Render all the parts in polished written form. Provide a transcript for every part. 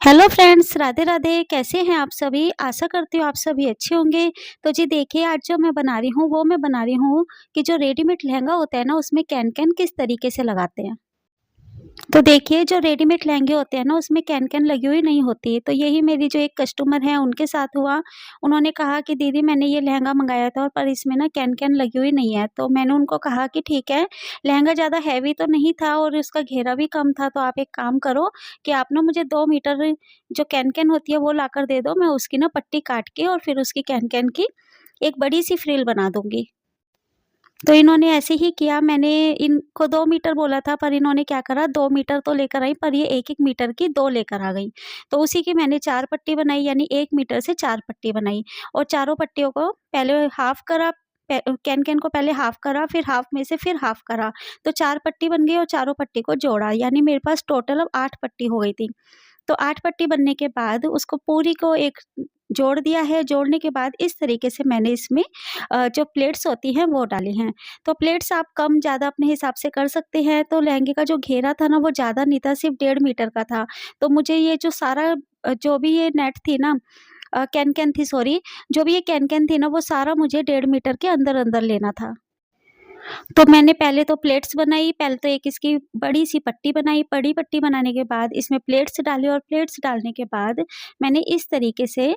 Hello friends, Radhe Radhe. कैसे हैं आप सभी? आशा करती हूँ आप सभी अच्छे होंगे। तो जी देखिए, आज जो मैं बना रही हूँ वो मैं बना रही हूँ कि जो रेडीमेड लहंगा होता है ना, उसमें कैन-कैन किस तरीके से लगाते हैं। तो देखिए, जो रेडीमेड लहंगे होते हैं ना, उसमें कैन-कैन लगी हुई नहीं होती। तो यही मेरी जो एक कस्टमर है उनके साथ हुआ। उन्होंने कहा कि दीदी, मैंने ये लहंगा मँगाया था और पर इसमें ना कैन-कैन लगी हुई नहीं है। तो मैंने उनको कहा कि ठीक है, लहंगा ज़्यादा हैवी तो नहीं था और उसका घेरा भी कम था, तो आप एक काम करो कि आप ना मुझे 2 मीटर जो कैन-कैन होती है वो लाकर दे दो। मैं उसकी ना पट्टी काट के और फिर उसकी कैन-कैन की एक बड़ी-सी फ्रिल बना दूँगी। तो इन्होंने ऐसे ही किया। मैंने इनको 2 मीटर बोला था, पर इन्होंने क्या करा, 2 मीटर तो लेकर आई, पर ये 1-1 मीटर की 2 लेकर आ गई। तो उसी की मैंने 4 पट्टी बनाई, यानी 1 मीटर से 4 पट्टी बनाई और चारों पट्टियों को पहले हाफ करा। कैन-कैन को पहले हाफ करा, फिर हाफ में से फिर हाफ करा। तो 4 पट्टी बन गई और चारों पट्टी को जोड़ा, यानी मेरे पास टोटल अब 8 पट्टी हो गई थी। तो 8 पट्टी बनने के बाद उसको पूरी को एक जोड़ दिया है। जोड़ने के बाद इस तरीके से मैंने इसमें जो प्लेट्स होती हैं वो डाली हैं। तो प्लेट्स आप कम ज़्यादा अपने हिसाब से कर सकते हैं। तो लहंगे का जो घेरा था ना, वो ज़्यादा नहीं था, सिर्फ़ 1.5 मीटर का था। तो मुझे ये जो सारा जो भी ये नेट थी ना, कैन-कैन थी, सॉरी, जो भी ये कैन-कैन थी ना, वो सारा मुझे 1.5 मीटर के अंदर-अंदर लेना था। तो मैंने पहले तो प्लेट्स बनाई, पहले तो एक इसकी बड़ी-सी पट्टी बनाई, बड़ी पट्टी बनाने के बाद इसमें प्लेट्स डाली और प्लेट्स डालने के बाद मैंने इस तरीके से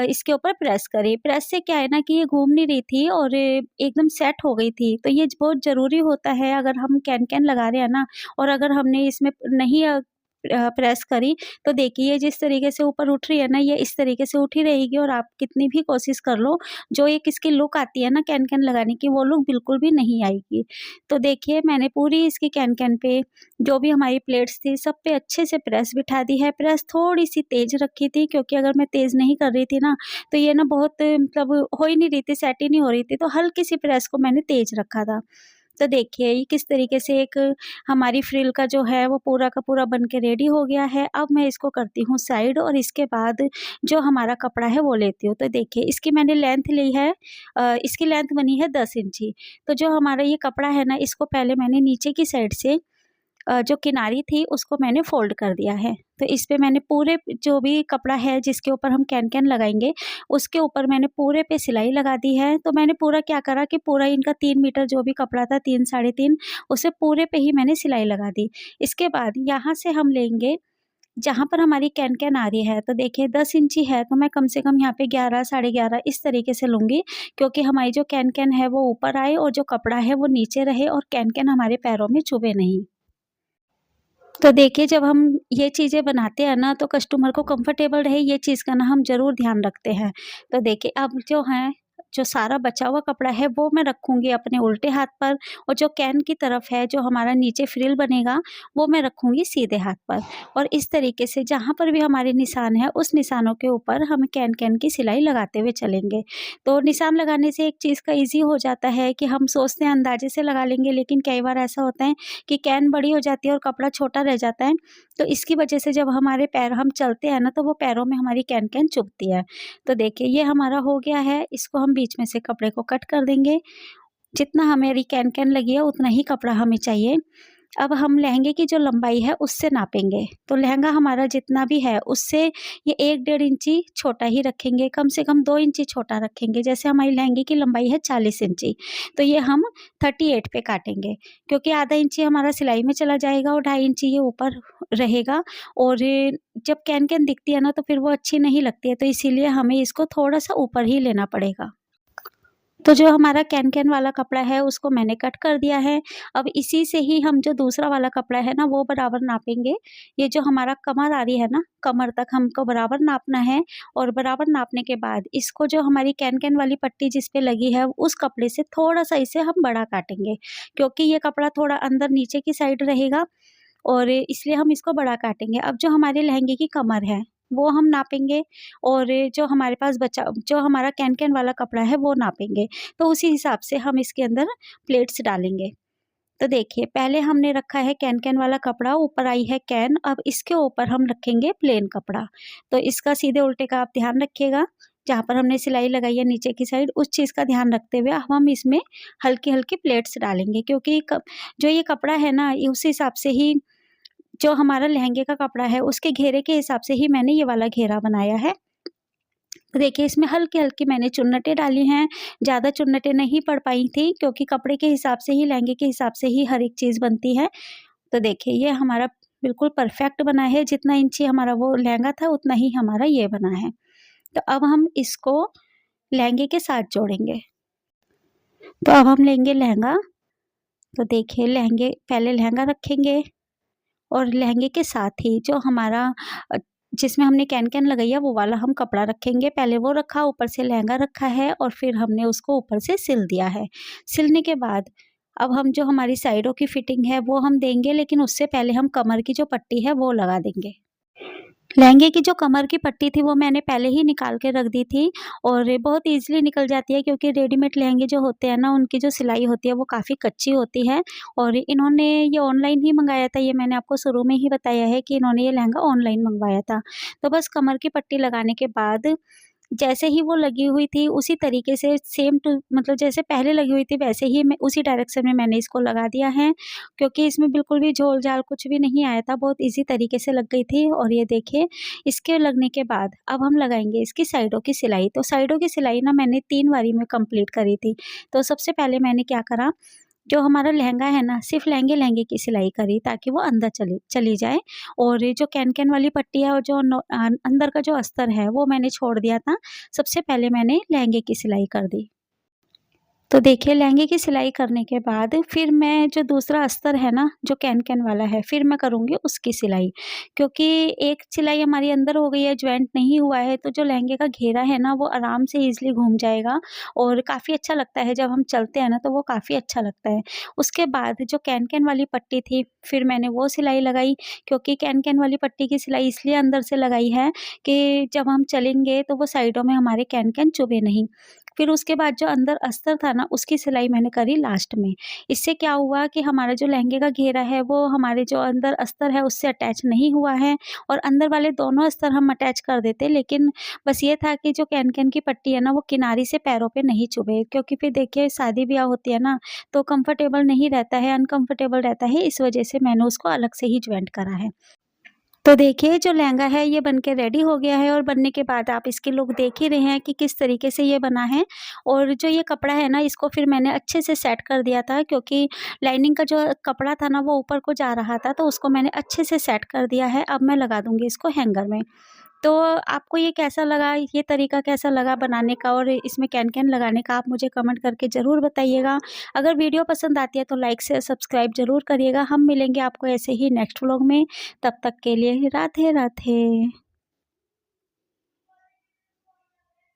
इसके ऊपर प्रेस करी। प्रेस से क्या है ना कि ये घूम नहीं रही थी और एकदम सेट हो गई थी। तो ये बहुत ज़रूरी होता है, अगर हम कैन-कैन लगा रहे हैं ना और अगर हमने इसमें नहीं प्रेस करी, तो देखिए ये जिस तरीके से ऊपर उठ रही है ना, ये इस तरीके से उठी रहेगी और आप कितनी भी कोशिश कर लो, जो एक इसकी लुक आती है ना कैन-कैन लगाने की, वो लुक बिल्कुल भी नहीं आएगी। तो देखिए, मैंने पूरी इसकी कैन-कैन पे जो भी हमारी प्लेट्स थी, सब पे अच्छे से प्रेस बिठा दी है। प्रेस थोड़ी-सी तेज़ रखी थी, क्योंकि अगर मैं तेज़ नहीं कर रही थी ना, तो ये ना बहुत मतलब हो ही नहीं रही थी, सेट ही नहीं हो रही थी। तो हल्की-सी प्रेस को मैंने तेज़ रखा था। तो देखिए, ये किस तरीके से एक हमारी फ्रिल का जो है वो पूरा का पूरा बन के रेडी हो गया है। अब मैं इसको करती हूँ साइड और इसके बाद जो हमारा कपड़ा है वो लेती हूँ। तो देखिए, इसकी मैंने लेंथ ली है, इसकी लेंथ बनी है 10 इंची। तो जो हमारा ये कपड़ा है ना, इसको पहले मैंने नीचे की साइड से जो किनारी थी उसको मैंने फ़ोल्ड कर दिया है। तो इस पे मैंने पूरे जो भी कपड़ा है जिसके ऊपर हम कैन-कैन लगाएँगे, उसके ऊपर मैंने पूरे पे सिलाई लगा दी है। तो मैंने पूरा क्या करा कि पूरा इनका 3 मीटर जो भी कपड़ा था, 3 साढ़े 3, उसे पूरे पे ही मैंने सिलाई लगा दी। इसके बाद यहाँ से हम लेंगे, जहाँ पर हमारी कैन-कैन आ रही है, तो देखिए 10 इंची है, तो मैं कम से कम यहाँ पे 11 साढ़े 11 इस तरीके से लूँगी, क्योंकि हमारी जो कैन-कैन है वो ऊपर आए और जो कपड़ा है वो नीचे रहे और कैन-कैन हमारे पैरों में चुभे नहीं। तो देखिए, जब हम ये चीज़ें बनाते हैं ना, तो कस्टमर को कंफर्टेबल रहे, ये चीज़ का ना हम ज़रूर ध्यान रखते हैं। तो देखिए, अब जो है, जो सारा बचा हुआ कपड़ा है वो मैं रखूँगी अपने उल्टे हाथ पर और जो कैन की तरफ है, जो हमारा नीचे फ्रिल बनेगा, वो मैं रखूँगी सीधे हाथ पर। और इस तरीके से जहाँ पर भी हमारे निशान हैं, उस निशानों के ऊपर हम कैन-कैन की सिलाई लगाते हुए चलेंगे। तो निशान लगाने से एक चीज़ का ईज़ी हो जाता है कि हम सोचते हैं अंदाज़े से लगा लेंगे, लेकिन कई बार ऐसा होता है कि कैन बड़ी हो जाती है और कपड़ा छोटा रह जाता है। तो इसकी वजह से जब हमारे पैर हम चलते हैं ना, तो वो पैरों में हमारी कैन-कैन चुभती है। तो देखिए, ये हमारा हो गया है, इसको हम बीच में से कपड़े को कट कर देंगे। जितना हमारी कैन-कैन लगी है उतना ही कपड़ा हमें चाहिए। अब हम लहंगे की जो लंबाई है उससे नापेंगे। तो लहंगा हमारा जितना भी है उससे ये 1 डेढ़ इंची छोटा ही रखेंगे, कम से कम 2 इंची छोटा रखेंगे। जैसे हमारी लहंगे की लंबाई है 40 इंची, तो ये हम 38 पे काटेंगे, क्योंकि आधा इंची हमारा सिलाई में चला जाएगा और 2.5 इंची ये ऊपर रहेगा। और जब कैन-कैन दिखती है ना, तो फिर वो अच्छी नहीं लगती है, तो इसीलिए हमें इसको थोड़ा-सा ऊपर ही लेना पड़ेगा। तो जो हमारा कैन-कैन वाला कपड़ा है उसको मैंने कट कर दिया है। अब इसी से ही हम जो दूसरा वाला कपड़ा है ना वो बराबर नापेंगे। ये जो हमारा कमर आ रही है ना, कमर तक हमको बराबर नापना है और बराबर नापने के बाद इसको जो हमारी कैन-कैन वाली पट्टी जिस पे लगी है उस कपड़े से थोड़ा-सा इसे हम बड़ा काटेंगे। क्योंकि ये कपड़ा थोड़ा अंदर नीचे की साइड रहेगा और इसलिए हम इसको बड़ा काटेंगे। अब जो हमारे लहंगे की कमर है, वो हम नापेंगे और जो हमारे पास बचा जो हमारा कैन-कैन वाला कपड़ा है वो नापेंगे। तो उसी हिसाब से हम इसके अंदर प्लेट्स डालेंगे। तो देखिए, पहले हमने रखा है कैन-कैन वाला कपड़ा, ऊपर आई है कैन, अब इसके ऊपर हम रखेंगे प्लेन कपड़ा। तो इसका सीधे उल्टे का आप ध्यान रखिएगा, जहाँ पर हमने सिलाई लगाई है नीचे की साइड, उस चीज़ का ध्यान रखते हुए अब हम इसमें हल्की-हल्की प्लेट्स डालेंगे, क्योंकि जो ये कपड़ा है ना, ये उस हिसाब से ही जो हमारा लहंगे का कपड़ा है उसके घेरे के हिसाब से ही मैंने ये वाला घेरा बनाया है। तो देखिए इसमें हल्की-हल्की मैंने चुन्नटें डाली हैं, ज़्यादा चुन्नटें नहीं पड़ पाई थी क्योंकि कपड़े के हिसाब से ही, लहंगे के हिसाब से ही हर एक चीज़ बनती है। तो देखिए ये हमारा बिल्कुल परफेक्ट बना है, जितना इंची हमारा वो लहंगा था उतना ही हमारा ये बना है। तो अब हम इसको लहंगे के साथ जोड़ेंगे। तो अब हम लेंगे लहंगा, तो देखिए लहंगे, पहले लहंगा रखेंगे और लहंगे के साथ ही जो हमारा जिसमें हमने कैन-कैन लगाई है वो वाला हम कपड़ा रखेंगे। पहले वो रखा, ऊपर से लहंगा रखा है और फिर हमने उसको ऊपर से सिल दिया है। सिलने के बाद अब हम जो हमारी साइडों की फिटिंग है वो हम देंगे, लेकिन उससे पहले हम कमर की जो पट्टी है वो लगा देंगे। लहंगे की जो कमर की पट्टी थी वो मैंने पहले ही निकाल के रख दी थी और ये बहुत ईज़िली निकल जाती है क्योंकि रेडीमेड लहंगे जो होते हैं ना, उनकी जो सिलाई होती है वो काफ़ी कच्ची होती है। और इन्होंने ये ऑनलाइन ही मँगाया था, ये मैंने आपको शुरू में ही बताया है कि इन्होंने ये लहंगा ऑनलाइन मँगवाया था। तो बस कमर की पट्टी लगाने के बाद जैसे ही वो लगी हुई थी उसी तरीके से सेम टू, मतलब जैसे पहले लगी हुई थी वैसे ही मैं उसी डायरेक्शन में मैंने इसको लगा दिया है, क्योंकि इसमें बिल्कुल भी झोल-झाल कुछ भी नहीं आया था, बहुत ईज़ी तरीके से लग गई थी। और ये देखिए इसके लगने के बाद अब हम लगाएँगे इसकी साइडों की सिलाई। तो साइडों की सिलाई ना मैंने 3 बारी में कंप्लीट करी थी। तो सबसे पहले मैंने क्या करा, जो हमारा लहंगा है ना, सिर्फ़ लहंगे-लहंगे की सिलाई करी ताकि वो अंदर चली चली जाए। और ये जो कैन-कैन वाली पट्टी है और जो अंदर का जो अस्तर है वो मैंने छोड़ दिया था। सबसे पहले मैंने लहंगे की सिलाई कर दी। तो देखिए लहंगे की सिलाई करने के बाद फिर मैं जो दूसरा अस्तर है ना, जो कैन-कैन वाला है, फिर मैं करूँगी उसकी सिलाई। क्योंकि एक सिलाई हमारी अंदर हो गई है, जॉइंट नहीं हुआ है, तो जो लहंगे का घेरा है ना वो आराम से ईज़िली घूम जाएगा और काफ़ी अच्छा लगता है जब हम चलते हैं ना, तो वो काफ़ी अच्छा लगता है। उसके बाद जो कैन-कैन वाली पट्टी थी, फिर मैंने वो सिलाई लगाई, क्योंकि कैन-कैन वाली पट्टी की सिलाई इसलिए अंदर से लगाई है कि जब हम चलेंगे तो वो साइडों में हमारे कैन-कैन चुभे नहीं। फिर उसके बाद जो अंदर अस्तर था ना, उसकी सिलाई मैंने करी लास्ट में। इससे क्या हुआ कि हमारा जो लहंगे का घेरा है वो हमारे जो अंदर अस्तर है उससे अटैच नहीं हुआ है, और अंदर वाले दोनों अस्तर हम अटैच कर देते, लेकिन बस ये था कि जो कैन-कैन की पट्टी है ना वो किनारी से पैरों पे नहीं चुभे, क्योंकि फिर देखिए शादी-ब्याह होती है ना, तो कंफर्टेबल नहीं रहता है, अनकंफर्टेबल रहता है, इस वजह से मैंने उसको अलग से ही जॉइंट करा है। तो देखिए जो लहंगा है ये बन के रेडी हो गया है, और बनने के बाद आप इसकी लुक देख ही रहे हैं कि किस तरीके से ये बना है। और जो ये कपड़ा है ना, इसको फिर मैंने अच्छे से सेट कर दिया था, क्योंकि लाइनिंग का जो कपड़ा था ना वो ऊपर को जा रहा था, तो उसको मैंने अच्छे से सेट कर दिया है। अब मैं लगा दूँगी इसको हैंगर में। तो आपको ये कैसा लगा, ये तरीका कैसा लगा बनाने का और इसमें कैन-कैन लगाने का, आप मुझे कमेंट करके ज़रूर बताइएगा। अगर वीडियो पसंद आती है तो लाइक शेयर सब्सक्राइब ज़रूर करिएगा। हम मिलेंगे आपको ऐसे ही नेक्स्ट व्लॉग में। तब तक के लिए राधे राधे।